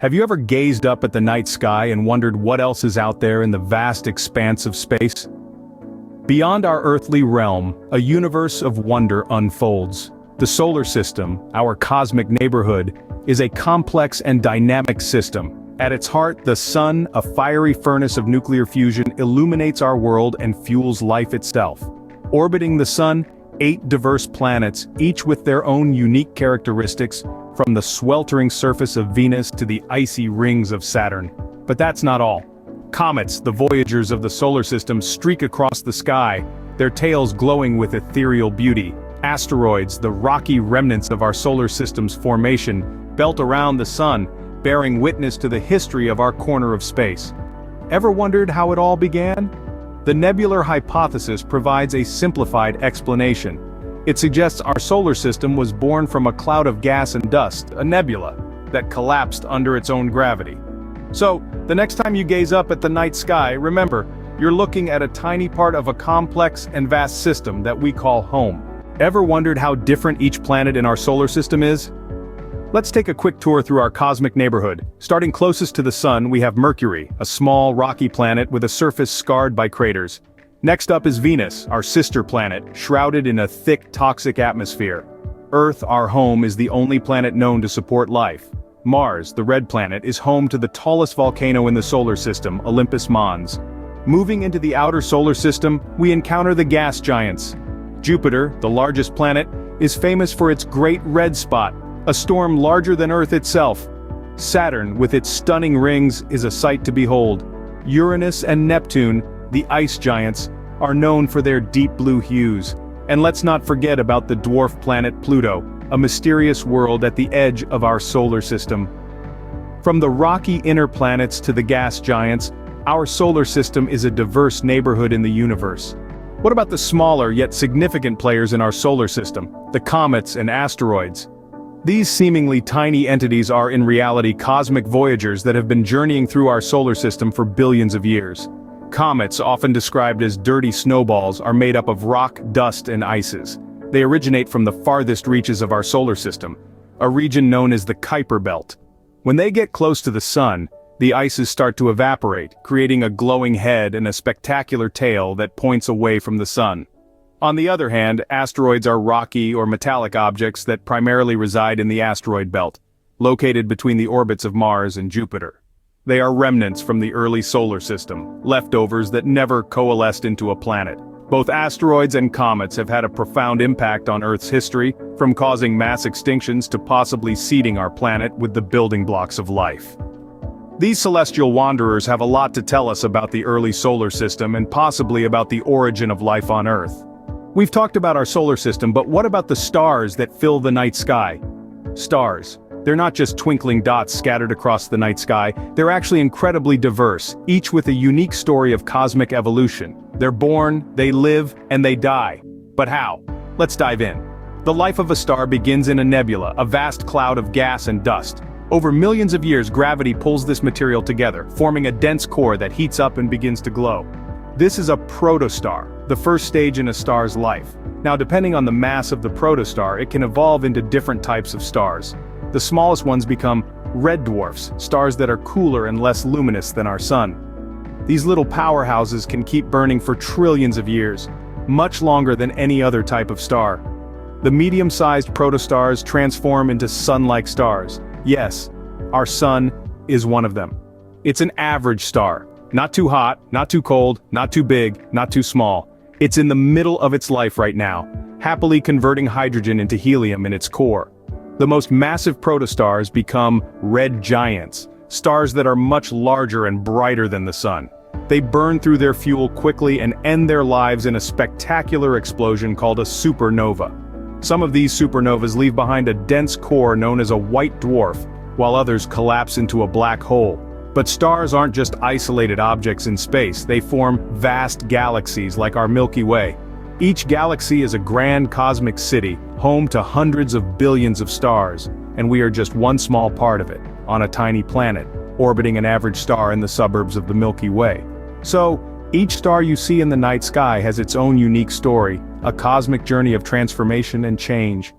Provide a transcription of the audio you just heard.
Have you ever gazed up at the night sky and wondered what else is out there in the vast expanse of space? Beyond our earthly realm, a universe of wonder unfolds. The solar system, our cosmic neighborhood, is a complex and dynamic system. At its heart, the sun, a fiery furnace of nuclear fusion, illuminates our world and fuels life itself. Orbiting the sun, 8 diverse planets, each with their own unique characteristics, from the sweltering surface of Venus to the icy rings of Saturn. But that's not all. Comets, the voyagers of the solar system, streak across the sky, their tails glowing with ethereal beauty. Asteroids, the rocky remnants of our solar system's formation, belt around the sun, bearing witness to the history of our corner of space. Ever wondered how it all began? The nebular hypothesis provides a simplified explanation. It suggests our solar system was born from a cloud of gas and dust, a nebula, that collapsed under its own gravity. So, the next time you gaze up at the night sky, remember, you're looking at a tiny part of a complex and vast system that we call home. Ever wondered how different each planet in our solar system is? Let's take a quick tour through our cosmic neighborhood. Starting closest to the sun, we have Mercury, a small, rocky planet with a surface scarred by craters. Next up is Venus, our sister planet, shrouded in a thick, toxic atmosphere. Earth, our home, is the only planet known to support life. Mars, the red planet, is home to the tallest volcano in the solar system, Olympus Mons. Moving into the outer solar system, we encounter the gas giants. Jupiter, the largest planet, is famous for its great red spot, a storm larger than Earth itself. Saturn, with its stunning rings, is a sight to behold. Uranus and Neptune, the ice giants, are known for their deep blue hues. And let's not forget about the dwarf planet Pluto, a mysterious world at the edge of our solar system. From the rocky inner planets to the gas giants, our solar system is a diverse neighborhood in the universe. What about the smaller yet significant players in our solar system, the comets and asteroids? These seemingly tiny entities are in reality cosmic voyagers that have been journeying through our solar system for billions of years. Comets, often described as dirty snowballs, are made up of rock, dust, and ices. They originate from the farthest reaches of our solar system, a region known as the Kuiper Belt. When they get close to the sun, the ices start to evaporate, creating a glowing head and a spectacular tail that points away from the sun. On the other hand, asteroids are rocky or metallic objects that primarily reside in the asteroid belt, located between the orbits of Mars and Jupiter. They are remnants from the early solar system, leftovers that never coalesced into a planet. Both asteroids and comets have had a profound impact on Earth's history, from causing mass extinctions to possibly seeding our planet with the building blocks of life. These celestial wanderers have a lot to tell us about the early solar system and possibly about the origin of life on Earth. We've talked about our solar system, but what about the stars that fill the night sky? Stars. They're not just twinkling dots scattered across the night sky, they're actually incredibly diverse, each with a unique story of cosmic evolution. They're born, they live, and they die. But how? Let's dive in. The life of a star begins in a nebula, a vast cloud of gas and dust. Over millions of years, gravity pulls this material together, forming a dense core that heats up and begins to glow. This is a protostar, the first stage in a star's life. Now, depending on the mass of the protostar, it can evolve into different types of stars. The smallest ones become red dwarfs, stars that are cooler and less luminous than our sun. These little powerhouses can keep burning for trillions of years, much longer than any other type of star. The medium-sized protostars transform into sun-like stars. Yes, our sun is one of them. It's an average star. Not too hot, not too cold, not too big, not too small. It's in the middle of its life right now, happily converting hydrogen into helium in its core. The most massive protostars become red giants, stars that are much larger and brighter than the sun. They burn through their fuel quickly and end their lives in a spectacular explosion called a supernova. Some of these supernovas leave behind a dense core known as a white dwarf, while others collapse into a black hole. But stars aren't just isolated objects in space, they form vast galaxies like our Milky Way. Each galaxy is a grand cosmic city, home to hundreds of billions of stars, and we are just one small part of it, on a tiny planet, orbiting an average star in the suburbs of the Milky Way. So, each star you see in the night sky has its own unique story, a cosmic journey of transformation and change.